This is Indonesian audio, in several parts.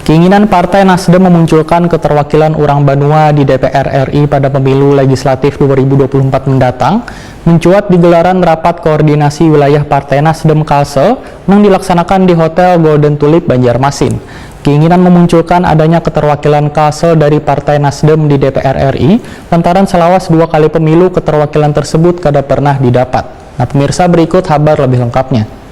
Keinginan Partai Nasdem memunculkan keterwakilan orang Banua di DPR RI pada pemilu legislatif 2024 mendatang mencuat di gelaran rapat koordinasi wilayah Partai Nasdem Kalsel yang dilaksanakan di Hotel Golden Tulip Banjarmasin. Keinginan memunculkan adanya keterwakilan Kalsel dari Partai Nasdem di DPR RI lantaran selawas 2 kali pemilu keterwakilan tersebut kada pernah didapat. Nah, pemirsa, berikut kabar lebih lengkapnya.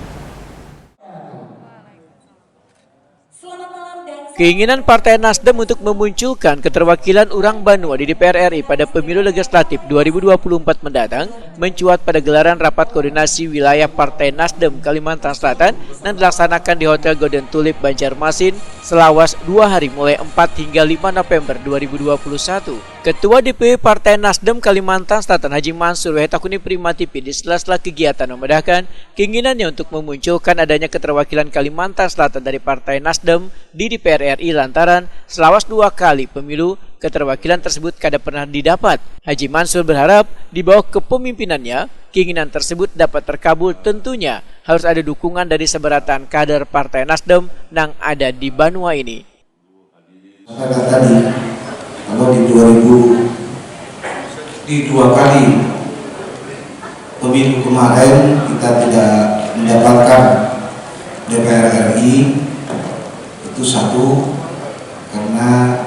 Keinginan Partai Nasdem untuk memunculkan keterwakilan orang Banua di DPR RI pada pemilu legislatif 2024 mendatang mencuat pada gelaran rapat koordinasi wilayah Partai Nasdem Kalimantan Selatan yang dilaksanakan di Hotel Golden Tulip Banjarmasin selawas 2 hari mulai 4 hingga 5 November 2021. Ketua DPW Partai Nasdem Kalimantan Selatan Haji Mansur Wehetakuni Primatipi di sela-sela kegiatan memedahkan keinginannya untuk memunculkan adanya keterwakilan Kalimantan Selatan dari Partai Nasdem di DPR RI lantaran selawas 2 kali pemilu keterwakilan tersebut kada pernah didapat. Haji Mansur berharap di bawah kepemimpinannya keinginan tersebut dapat terkabul. Tentunya harus ada dukungan dari seberatan kader Partai Nasdem yang ada di Banua ini. Kalau di 2 kali pemilu kemarin kita tidak mendapatkan DPR RI, itu satu karena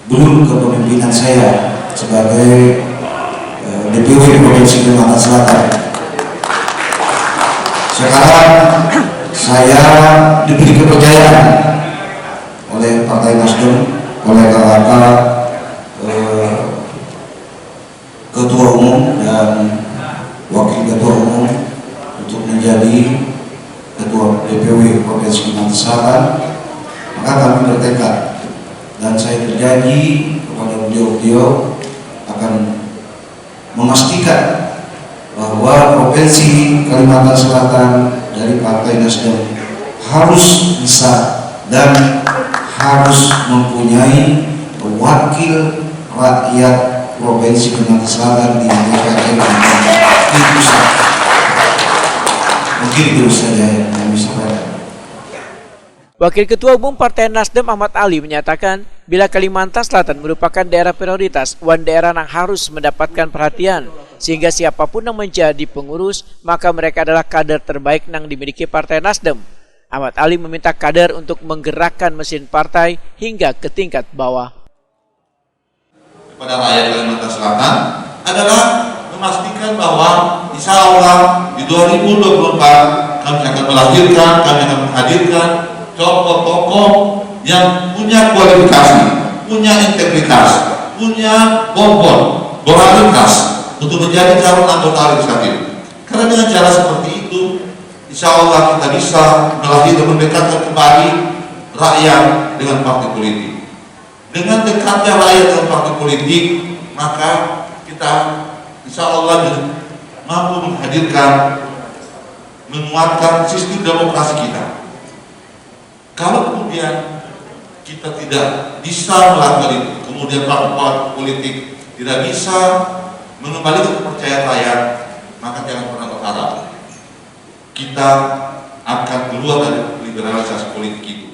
belum kepemimpinan saya sebagai DPW di Provinsi Kalimantan Selatan. Sekarang saya diberi kepercayaan oleh Partai Nasdem, oleh kakak Ketua Umum dan Wakil Ketua Umum untuk menjadi Ketua DPW Provinsi Kalimantan Selatan, maka kami bertekad dan saya berjanji kepada beliau akan memastikan bahwa Provinsi Kalimantan Selatan dari Partai Nasdem harus bisa dan harus mempunyai wakil rakyat Provinsi Kalimantan Selatan di DPR RI. Itu saja. Mungkin itu saja yang bisa saya. Wakil Ketua Umum Partai Nasdem Ahmad Ali menyatakan bila Kalimantan Selatan merupakan daerah prioritas, daerah yang harus mendapatkan perhatian, sehingga siapapun yang menjadi pengurus maka mereka adalah kader terbaik yang dimiliki Partai Nasdem. Ahmad Ali meminta kader untuk menggerakkan mesin partai hingga ke tingkat bawah. Kepada rakyat Kalimantan Selatan adalah memastikan bahwa insya Allah di 2024 kami akan melahirkan, kami akan menghadirkan tokoh-tokoh yang punya kualifikasi, punya integritas, punya bobot, moralitas untuk menjadi calon anggota legislatif. Karena dengan cara seperti itu, insya Allah kita bisa melahirkan, mendekatkan kembali rakyat dengan partai politik. Dengan dekatnya rakyat dengan partai politik, maka kita insya Allah mampu menghadirkan, menguatkan sistem demokrasi kita. Kalau kemudian kita tidak bisa melakukan itu, kemudian partai politik tidak bisa mengembalikan kepercayaan rakyat, maka jangan pernah berharap kita akan keluar dari liberalisasi politik itu.